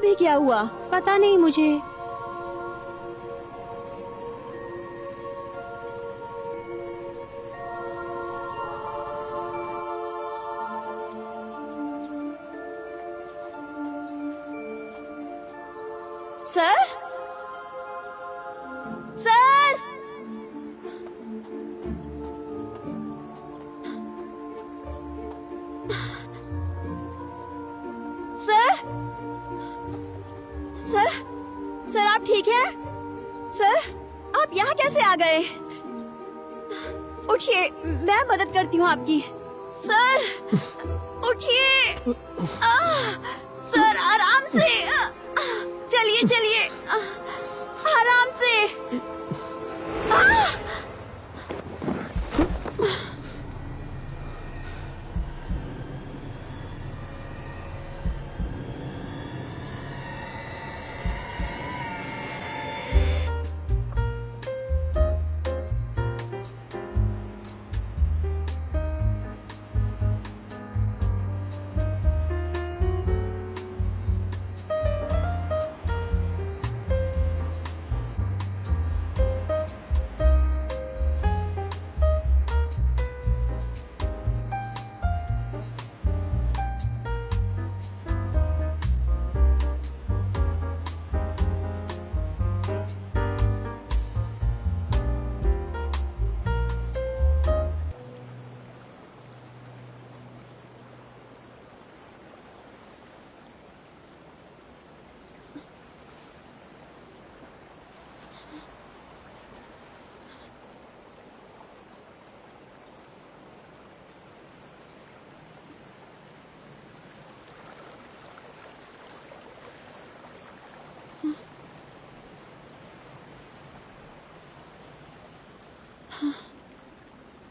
अभी क्या हुआ? पता नहीं मुझे। Sir, sir, sir, sir, sir आप ठीक हैं? सर, आप यहाँ कैसे आ गए? उठिए, मैं मदद करती हूँ आपकी। सर, उठिए। सर, आराम से। चलिए चलिए, आराम से।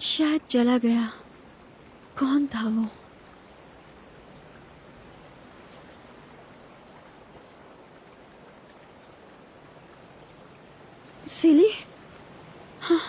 शायद चला गया। कौन था वो? सिली? हाँ।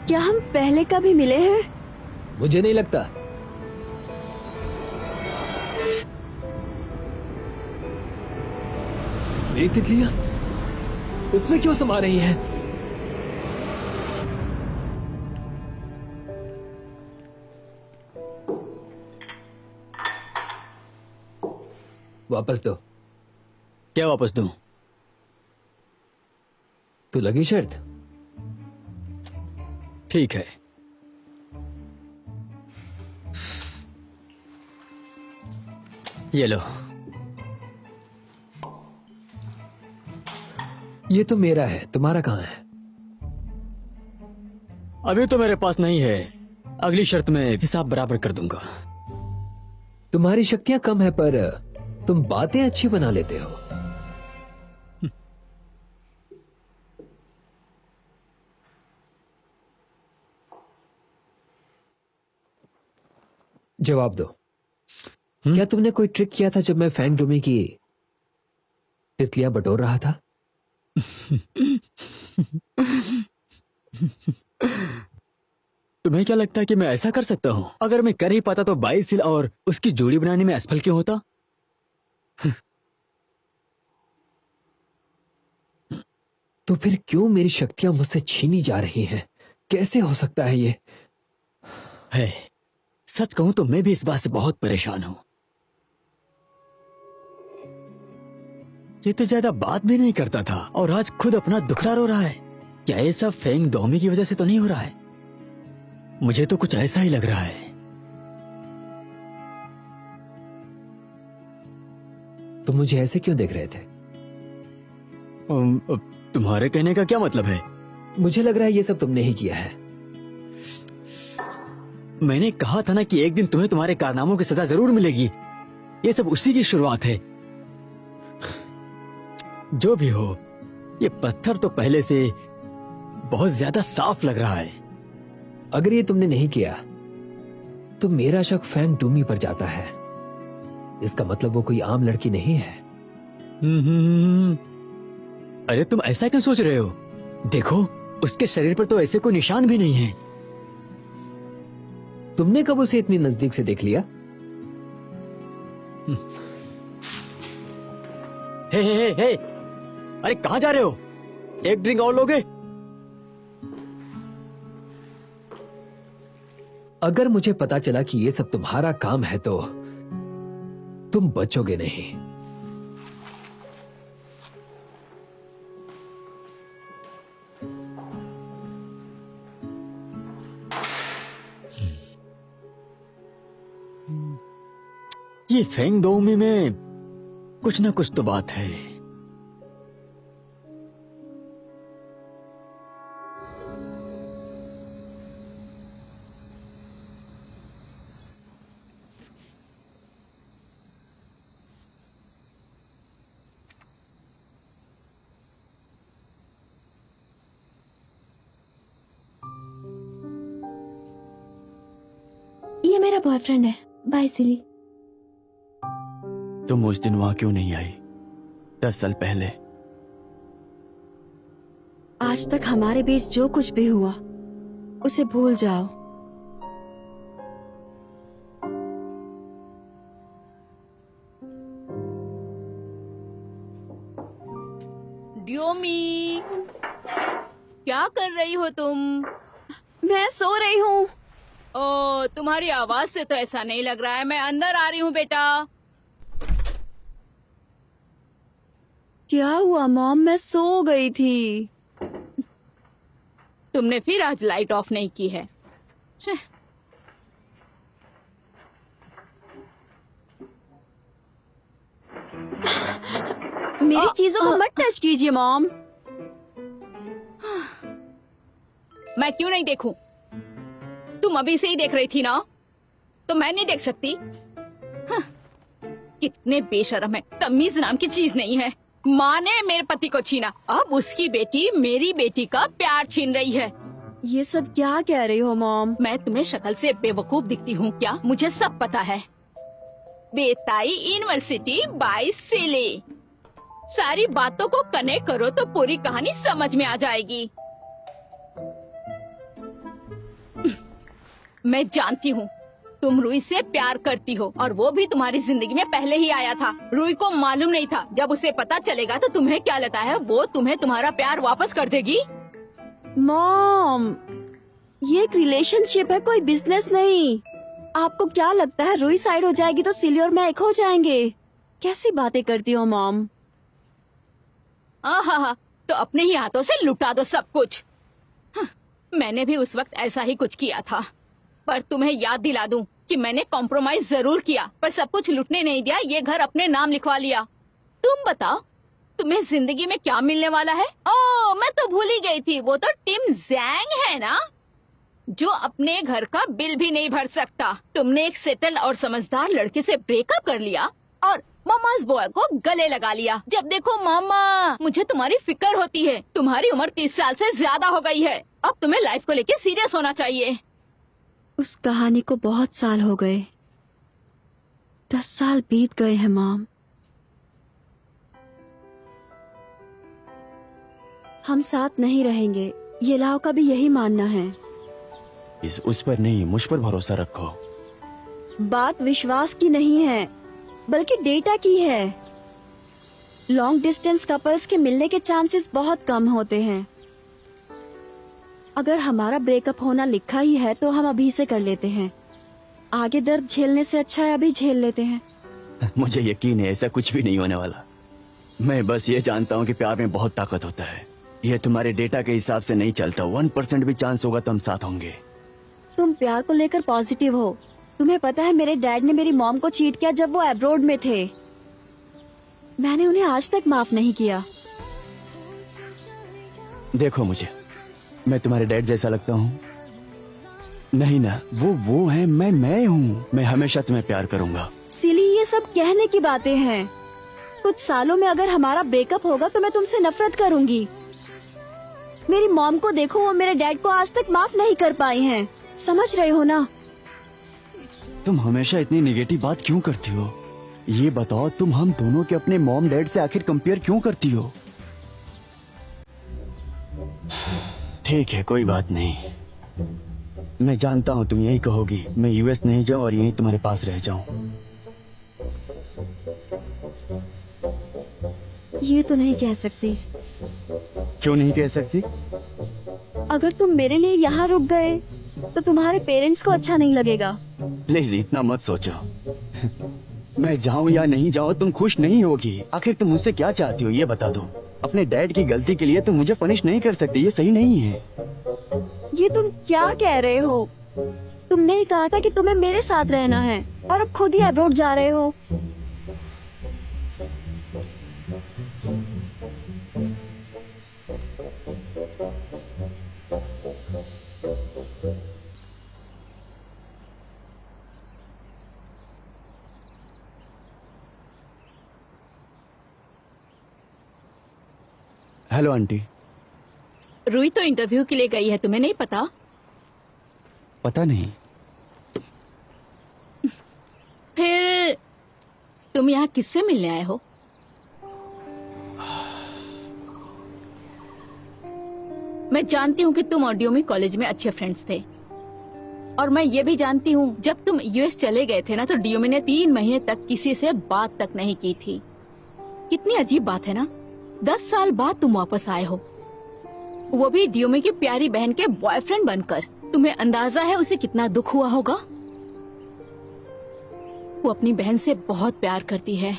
क्या हम पहले कभी मिले हैं? मुझे नहीं लगता। मेरी तितलियां उसमें क्यों समा रही हैं? वापस दो। क्या वापस दूं? तू लगी शर्त? ठीक है। ये लो। ये तो मेरा है, तुम्हारा कहाँ है? अभी तो मेरे पास नहीं है, अगली शर्त में हिसाब बराबर कर दूंगा। तुम्हारी शक्तियां कम है पर तुम बातें अच्छी बना लेते हो। जवाब दो। क्या तुमने कोई ट्रिक किया था जब मैं फैंग डोमी की तितलियां बटोर रहा था? तुम्हें क्या लगता है कि मैं ऐसा कर सकता हूं? अगर मैं कर ही पाता तो 22 सील और उसकी जोड़ी बनाने में असफल क्यों होता? तो फिर क्यों मेरी शक्तियां मुझसे छीनी जा रही हैं? कैसे हो सकता है ये? है, सच कहूं तो मैं भी इस बात से बहुत परेशान हूं। ये तो ज्यादा बात भी नहीं करता था और आज खुद अपना दुखड़ा रो रहा है। क्या ये सब फेंग डोमी की वजह से तो नहीं हो रहा है? मुझे तो कुछ ऐसा ही लग रहा है। तुम मुझे ऐसे क्यों देख रहे थे? तुम्हारे कहने का क्या मतलब है? मुझे लग रहा है ये सब तुमने ही किया है। मैंने कहा था ना कि एक दिन तुम्हें तुम्हारे कारनामों की सजा जरूर मिलेगी। ये सब उसी की शुरुआत है। जो भी हो, ये पत्थर तो पहले से बहुत ज्यादा साफ लग रहा है। अगर ये तुमने नहीं किया तो मेरा शक फैंग डूमी पर जाता है। इसका मतलब वो कोई आम लड़की नहीं है। अरे तुम ऐसा क्यों सोच रहे हो? देखो, उसके शरीर पर तो ऐसे कोई निशान भी नहीं है। तुमने कब उसे इतनी नजदीक से देख लिया? हे, अरे कहां जा रहे हो? एक ड्रिंक और लोगे? अगर मुझे पता चला कि ये सब तुम्हारा काम है तो तुम बचोगे नहीं। ये फेंग डोमी में कुछ ना कुछ तो बात है। ये मेरा बॉयफ्रेंड है, बाय सिली। तुम उस दिन वहां क्यों नहीं आई 10 साल पहले? आज तक हमारे बीच जो कुछ भी हुआ उसे भूल जाओ। ड्योमी, क्या कर रही हो तुम? मैं सो रही हूँ। ओ, तुम्हारी आवाज से तो ऐसा नहीं लग रहा है। मैं अंदर आ रही हूँ बेटा। क्या हुआ मॉम? मैं सो गई थी। तुमने फिर आज लाइट ऑफ नहीं की है। मेरी चीजों को मत टच कीजिए मॉम। मैं क्यों नहीं देखूं? तुम अभी से ही देख रही थी ना, तो मैं नहीं देख सकती? हाँ, कितने बेशर्म है। तमीज नाम की चीज नहीं है। माँ ने मेरे पति को छीना, अब उसकी बेटी मेरी बेटी का प्यार छीन रही है। ये सब क्या कह रही हो मॉम? मैं तुम्हें शक्ल से बेवकूफ दिखती हूँ क्या? मुझे सब पता है। बेताई यूनिवर्सिटी बाय सिली। सारी बातों को कनेक्ट करो तो पूरी कहानी समझ में आ जाएगी। मैं जानती हूँ तुम रूई से प्यार करती हो और वो भी तुम्हारी जिंदगी में पहले ही आया था। रूई को मालूम नहीं था। जब उसे पता चलेगा तो तुम्हें क्या लगता है वो तुम्हें तुम्हारा प्यार वापस कर देगी? मॉम, ये एक रिलेशनशिप है, कोई बिजनेस नहीं। आपको क्या लगता है रूई साइड हो जाएगी तो सिली और मैं एक हो जाएंगे? कैसी बातें करती हो मॉम? हाँ, तो अपने ही हाथों से लुटा दो सब कुछ। हाँ, मैंने भी उस वक्त ऐसा ही कुछ किया था। पर तुम्हें याद दिला दूं, कि मैंने कॉम्प्रोमाइज जरूर किया, पर सब कुछ लुटने नहीं दिया, ये घर अपने नाम लिखवा लिया। तुम बताओ, तुम्हें जिंदगी में क्या मिलने वाला है? ओह, मैं तो भूल ही गई थी, वो तो टिम जैंग है ना, जो अपने घर का बिल भी नहीं भर सकता। तुमने एक सेटल और समझदार लड़के से ब्रेकअप कर लिया और मामा's बॉय को गले लगा लिया। जब देखो मामा, मुझे तुम्हारी फिक्र होती है। तुम्हारी उम्र 30 साल से ज्यादा हो गई है। अब तुम्हें लाइफ को लेके सीरियस होना चाहिए। उस कहानी को बहुत साल हो गए, 10 साल बीत गए हैं मॉम। हम साथ नहीं रहेंगे, ये लाओ का भी यही मानना है। उस पर नहीं, मुझ पर भरोसा रखो। बात विश्वास की नहीं है, बल्कि डेटा की है। लॉन्ग डिस्टेंस कपल्स के मिलने के चांसेस बहुत कम होते हैं। अगर हमारा ब्रेकअप होना लिखा ही है तो हम अभी से कर लेते हैं। आगे दर्द झेलने से अच्छा है अभी झेल लेते हैं। मुझे यकीन है ऐसा कुछ भी नहीं होने वाला। मैं बस ये जानता हूँ कि प्यार में बहुत ताकत होता है। ये तुम्हारे डेटा के हिसाब से नहीं चलता। 1% भी चांस होगा तो हम साथ होंगे। तुम प्यार को लेकर पॉजिटिव हो। तुम्हें पता है मेरे डैड ने मेरी मॉम को चीट किया जब वो अब्रॉड में थे। मैंने उन्हें आज तक माफ नहीं किया। देखो मुझे, मैं तुम्हारे डैड जैसा लगता हूँ? नहीं ना, वो है, मैं हूँ। मैं हमेशा तुम्हें प्यार करूंगा। सिली, ये सब कहने की बातें हैं। कुछ सालों में अगर हमारा ब्रेकअप होगा तो मैं तुमसे नफरत करूंगी। मेरी मॉम को देखो, वो मेरे डैड को आज तक माफ नहीं कर पाई हैं। समझ रहे हो ना? तुम हमेशा इतनी नेगेटिव बात क्यों करती हो? ये बताओ, तुम हम दोनों के अपने मॉम डैड से आखिर कंपेयर क्यों करती हो? ठीक है, कोई बात नहीं। मैं जानता हूँ तुम यही कहोगी, मैं यूएस नहीं जाऊं और यहीं तुम्हारे पास रह जाऊं। ये तो नहीं कह सकती। क्यों नहीं कह सकती? अगर तुम मेरे लिए यहाँ रुक गए तो तुम्हारे पेरेंट्स को अच्छा नहीं लगेगा। प्लीज इतना मत सोचो। मैं जाऊं या नहीं जाऊं तुम खुश नहीं होगी। आखिर तुम मुझसे क्या चाहती हो ये बता दो। अपने डैड की गलती के लिए तुम मुझे पनिश नहीं कर सकती, ये सही नहीं है। ये तुम क्या कह रहे हो? तुमने ही कहा था कि तुम्हें मेरे साथ रहना है और अब खुद ही अब्रॉड जा रहे हो। Hello aunty. रुई तो इंटरव्यू के लिए गई है, तुम्हें नहीं पता? पता नहीं। फिर तुम यहाँ किससे मिलने आए हो? मैं जानती हूँ कि तुम और ड्यूमी कॉलेज में अच्छे फ्रेंड्स थे, और मैं ये भी जानती हूँ जब तुम यूएस चले गए थे ना तो ड्यूमी ने 3 महीने तक किसी से बात तक नहीं की थी। कितनी अजीब बात है ना, 10 साल बाद तुम वापस आए हो, वो भी ड्यूमी की प्यारी बहन के बॉयफ्रेंड बनकर। तुम्हें अंदाजा है उसे कितना दुख हुआ होगा? वो अपनी बहन से बहुत प्यार करती है।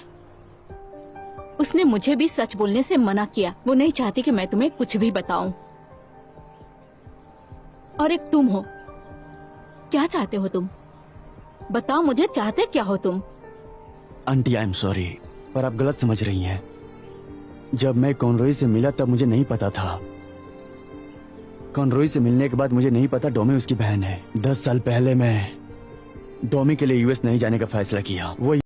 उसने मुझे भी सच बोलने से मना किया। वो नहीं चाहती कि मैं तुम्हें कुछ भी बताऊं। और एक तुम हो, क्या चाहते हो तुम? बताओ मुझे, चाहते क्या हो तुम? आंटी आई एम सॉरी, पर आप गलत समझ रही हैं। जब मैं कॉनरॉय से मिला तब मुझे नहीं पता था। कॉनरॉय से मिलने के बाद मुझे नहीं पता डोमी उसकी बहन है। 10 साल पहले मैं डोमी के लिए यूएस नहीं जाने का फैसला किया। वो